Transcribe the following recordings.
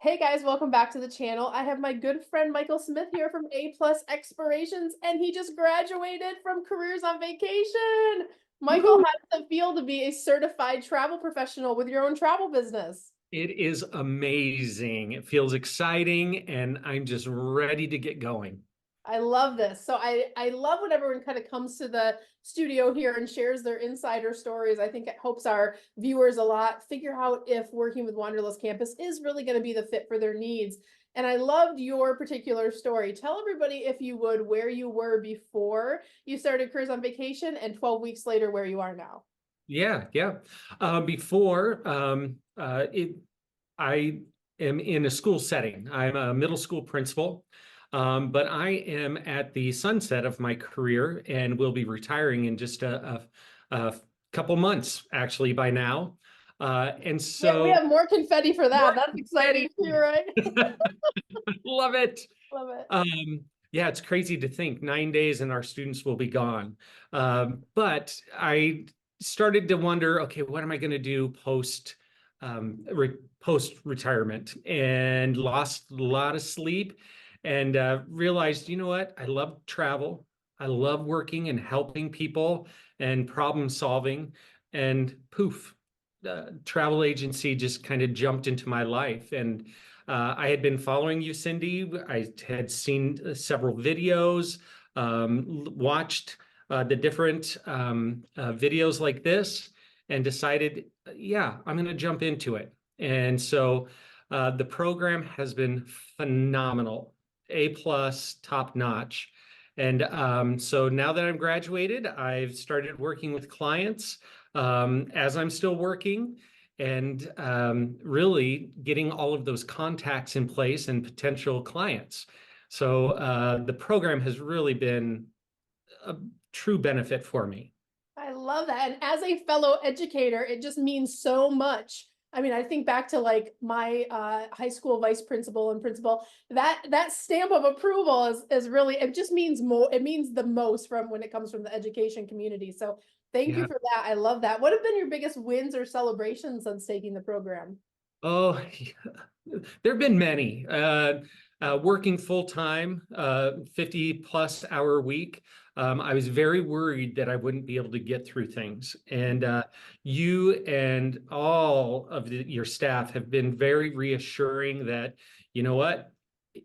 Hey guys, welcome back to the channel. I have my good friend Michael Smith here from A Plus Expirations, and he just graduated from Careers on Vacation. Michael, Woohoo! how does it feel to be a certified travel professional with your own travel business? It is amazing. It feels exciting, and I'm just ready to get going. I love this. So I love when everyone kind of comes to the studio here and shares their insider stories. I think it helps our viewers a lot figure out if working with Wanderlust Campus is really going to be the fit for their needs. And I loved your particular story. Tell everybody, if you would, where you were before you started Careers on Vacation and 12 weeks later where you are now. Yeah, yeah. Before I am in a school setting. I'm a middle school principal, but I am at the sunset of my career and will be retiring in just a couple months, actually, by now. And We so have more confetti for that. more That's exciting confetti. too, right? Love it. Love it. Yeah, it's crazy to think 9 days and our students will be gone. But I started to wonder, okay, what am I going to do post retirement? And lost a lot of sleep, and realized, you know what? I love travel. I love working and helping people and problem solving. And poof, travel agency just kind of jumped into my life. And I had been following you, Cyndi. I had seen several videos, watched the different videos like this, and decided, yeah, I'm going to jump into it. And so the program has been phenomenal, A plus, top notch. And so now that I'm graduated, I've started working with clients as I'm still working, and really getting all of those contacts in place and potential clients. So the program has really been a true benefit for me. I love that. And as a fellow educator, it just means so much. I mean, I think back to like my high school vice principal and principal, that stamp of approval is really, it just means more, it means the most from when it comes from the education community. So thank you Yeah. for that. I love that. What have been your biggest wins or celebrations since taking the program? Oh, there have been many. Working full time, 50 plus hour week. I was very worried that I wouldn't be able to get through things. And you and all of your staff have been very reassuring that, you know what?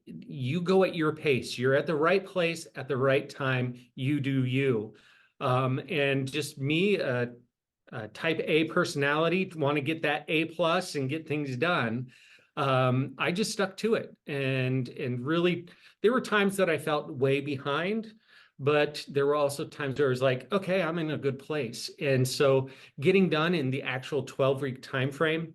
You go at your pace. You're at the right place at the right time. You do you. And just me, type A personality, want to get that A plus and get things done. I just stuck to it, and really, there were times that I felt way behind, but there were also times where I was like, okay, I'm in a good place. And so getting done in the actual 12-week time frame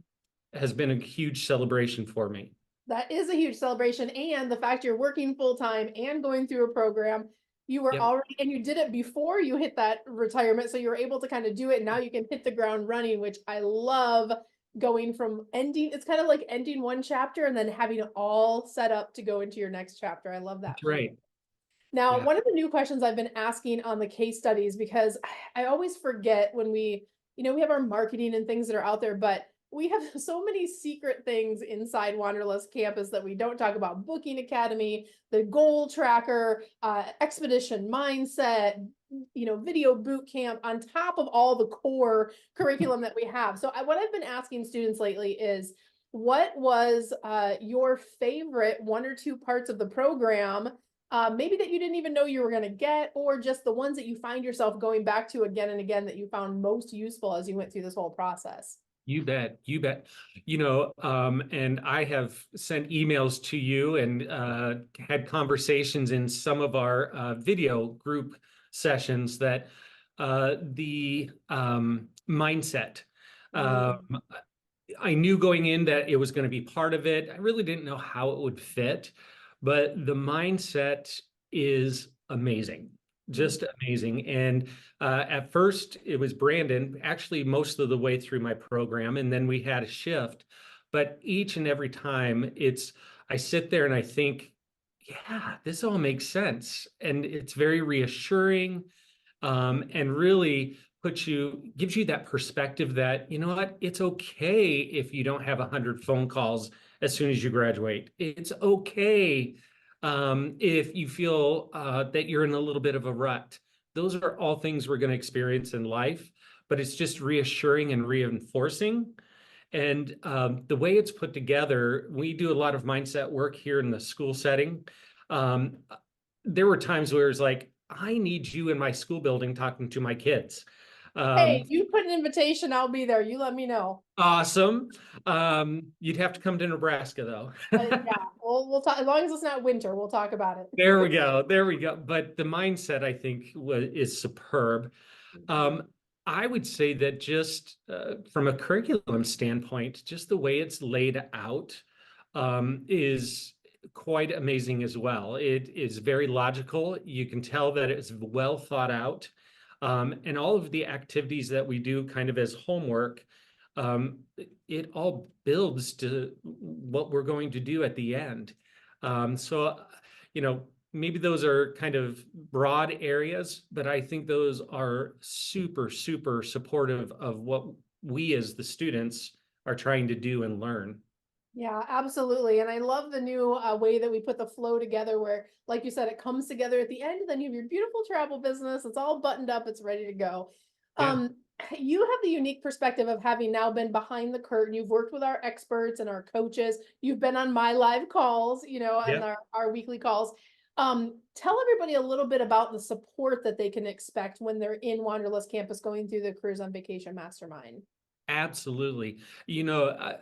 has been a huge celebration for me. That is a huge celebration. And the fact you're working full time and going through a program, you were Yep, already, and you did it before you hit that retirement. So you were able to kind of do it. Now you can hit the ground running, which I love going from ending. It's kind of like ending one chapter and then having it all set up to go into your next chapter. I love that that's for you. right. Now, Yeah. one of the new questions I've been asking on the case studies, because I always forget when we have our marketing and things that are out there, but we have so many secret things inside Wanderlust Campus that we don't talk about. Booking Academy, the goal tracker, expedition mindset, video boot camp on top of all the core curriculum that we have. So what I've been asking students lately is, what was your favorite one or two parts of the program, maybe that you didn't even know you were going to get, or just the ones that you find yourself going back to again and again that you found most useful as you went through this whole process? You bet, you bet. And I have sent emails to you and had conversations in some of our video group sessions that the mindset. Um, Mm. I knew going in that it was going to be part of it. I really didn't know how it would fit, but the mindset is amazing, Mm. just amazing. And at first, it was Brandon, actually, most of the way through my program, and then we had a shift. But each and every time, I sit there and I think, yeah, this all makes sense, and it's very reassuring, and really gives you that perspective that, you know what, it's okay if you don't have 100 phone calls as soon as you graduate. It's okay if you feel that you're in a little bit of a rut. Those are all things we're going to experience in life, but it's just reassuring and reinforcing. And the way it's put together, we do a lot of mindset work here in the school setting. Um, there were times where it's like, I need you in my school building talking to my kids. Hey, Um, you put an invitation, I'll be there. You let me know. awesome. You'd have to come to Nebraska though. Yeah, we'll talk as long as it's not winter. We'll talk about There we it. go. There we go. But the mindset, I think, is superb. Mhm. Um, I would say that just from a curriculum standpoint, just the way it's laid out is quite amazing as well. It is very logical. You can tell that it's well thought out. And all of the activities that we do kind of as homework, it all builds to what we're going to do at the end. So, you know, maybe those are kind of broad areas, but I think those are super, super supportive of what we as the students are trying to do and learn. Yeah, absolutely. And I love the new way that we put the flow together where, like you said, it comes together at the end, and then you have your beautiful travel business. It's all buttoned up, it's ready to go. Yeah, Um, you have the unique perspective of having now been behind the curtain. You've worked with our experts and our coaches. You've been on my live calls, and yeah. our weekly calls. Tell everybody a little bit about the support that they can expect when they're in Wanderlust campus going through the Careers on Vacation Mastermind. Absolutely. You know,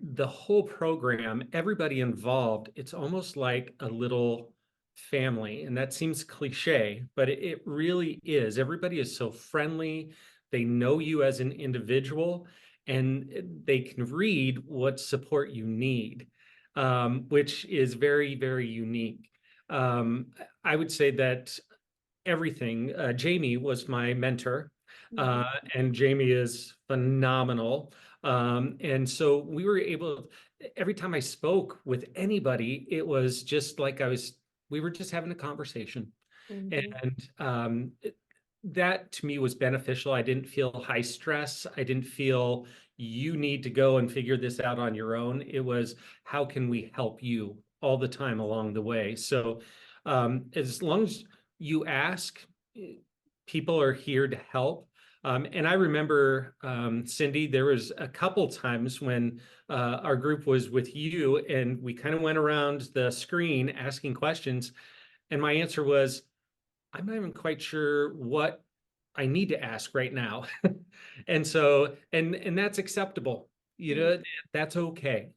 the whole program, everybody involved, it's almost like a little family. And that seems cliche, but it really is. Everybody is so friendly. They know you as an individual and they can read what support you need, which is very, very unique. Um, I would say that everything. Jamie was my mentor, Mhm. uh, and Jamie is phenomenal. And so we were able, every time I spoke with anybody, it was just like we were just having a conversation. Mhm. And that to me was beneficial. I didn't feel high stress. I didn't feel you need to go and figure this out on your own. It was, how can we help you all the time along the way? So as long as you ask, eh, people are here to help. And I remember, Cyndi, there was a couple times when our group was with you and we kind of went around the screen asking questions. And my answer was, I'm not even quite sure what I need to ask right now. And so, and that's acceptable. You know, that's okay.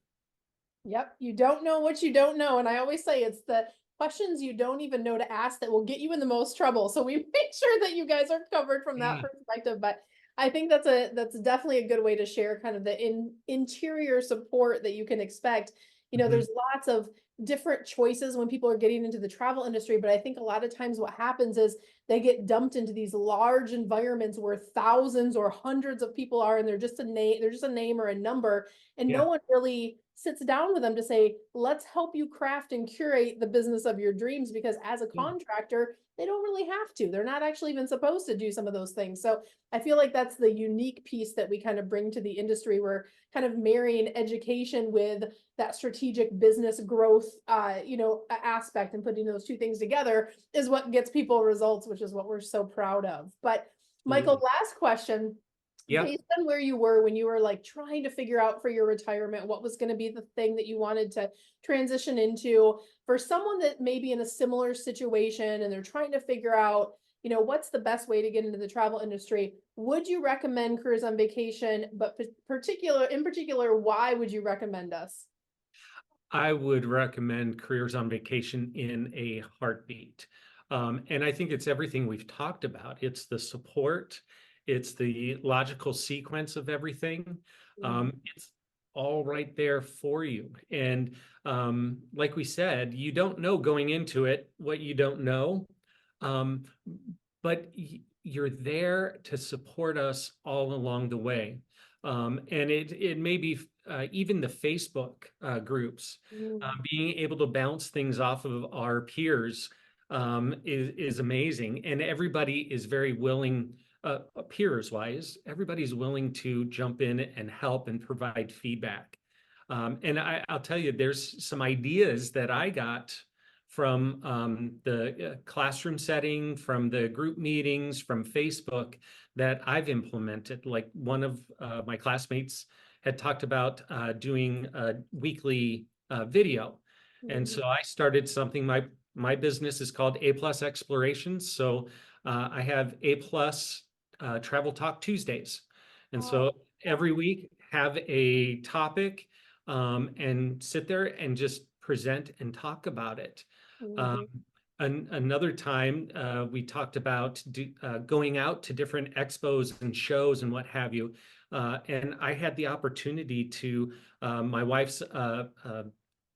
Yep, you don't know what you don't know, and I always say it's the questions you don't even know to ask that will get you in the most trouble. So we make sure that you guys are covered from that Yeah. perspective. But I think that's definitely a good way to share kind of the interior support that you can expect. Mhm. There's lots of different choices when people are getting into the travel industry, but I think a lot of times what happens is they get dumped into these large environments where thousands or hundreds of people are, and they're just a name or a number, and no Yeah. one really sits down with them to say, let's help you craft and curate the business of your dreams, because as a Yeah. contractor, they don't really have to. They're not actually even supposed to do some of those things. So I feel like that's the unique piece that we kind of bring to the industry. We're kind of marrying education with that strategic business growth aspect, and putting those two things together is what gets people results, which is what we're so proud of. But Michael, Absolutely. last question. Yeah. Based on where you were when you were like trying to figure out for your retirement what was going to be the thing that you wanted to transition into, for someone that may be in a similar situation and they're trying to figure out, what's the best way to get into the travel industry, would you recommend Careers on Vacation? But in particular, why would you recommend us? I would recommend Careers on Vacation in a heartbeat. And I think it's everything we've talked about. It's the support, it's the logical sequence of everything. Mhm. It's all right there for you. And like we said, you don't know going into it what you don't know. Um, but you're there to support us all along the way. And it may be even the Facebook groups, Mm. being able to bounce things off of our peers is amazing. And everybody is very willing, peers wise, everybody's willing to jump in and help and provide feedback. And I'll tell you, there's some ideas that I got from the classroom setting, from the group meetings, from Facebook that I've implemented. Like one of my classmates had talked about doing a weekly video. And Mhm. so I started something, my business is called A Plus Explorations. So I have A Plus Travel Talk Tuesdays. And Oh, so every week have a topic and sit there and just present and talk about it. Um, mhm. another time we talked about going out to different expos and shows and what have you. And I had the opportunity to, my wife's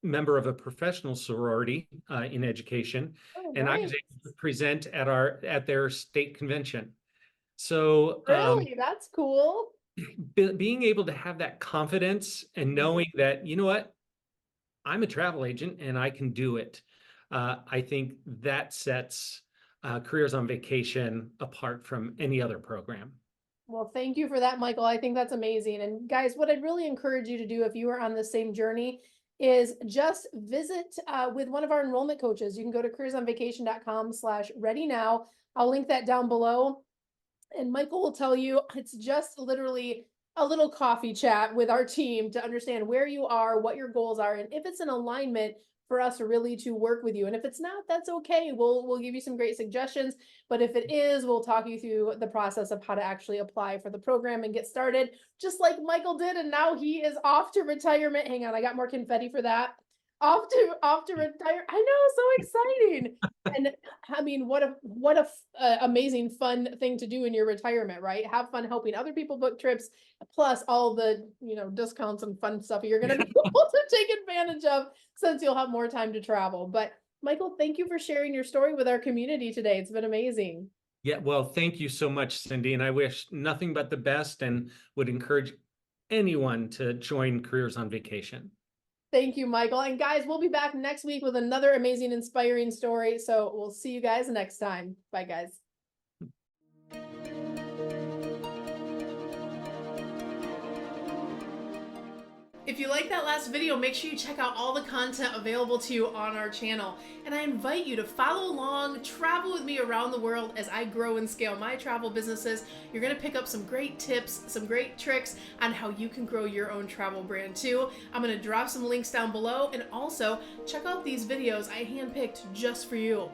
member of a professional sorority in education, Oh, and I was able to nice. present at their state convention. So Really? That's cool. being able to have that confidence and Mhm. knowing that, you know what, I'm a travel agent and I can do it. I think that sets Careers on Vacation apart from any other program. Well, thank you for that, Michael. I think that's amazing. And guys, what I'd really encourage you to do if you are on the same journey is just visit with one of our enrollment coaches. You can go to careersonvacation.com/ready now. I'll link that down below. And Michael will tell you it's just literally a little coffee chat with our team to understand where you are, what your goals are, and if it's in alignment for us really to work with you. And if it's not, that's okay. We'll give you some great suggestions. But if it is, we'll talk you through the process of how to actually apply for the program and get started, just like Michael did. And now he is off to retirement. Hang on, I got more confetti for that. Off to retire. I know, so exciting. And I mean, what a amazing fun thing to do in your retirement, right? Have fun helping other people book trips, plus all the discounts and fun stuff you're going to be able to take advantage of since you'll have more time to travel. But Michael, thank you for sharing your story with our community today. It's been amazing. Yeah, well, thank you so much, Cindy. And I wish nothing but the best and would encourage anyone to join Careers on Vacation. Thank you, Michael. And guys, we'll be back next week with another amazing, inspiring story. So we'll see you guys next time. Bye, guys. If you like that last video, make sure you check out all the content available to you on our channel. And I invite you to follow along, travel with me around the world as I grow and scale my travel businesses. You're gonna pick up some great tips, some great tricks on how you can grow your own travel brand too. I'm gonna drop some links down below, and also check out these videos I handpicked just for you.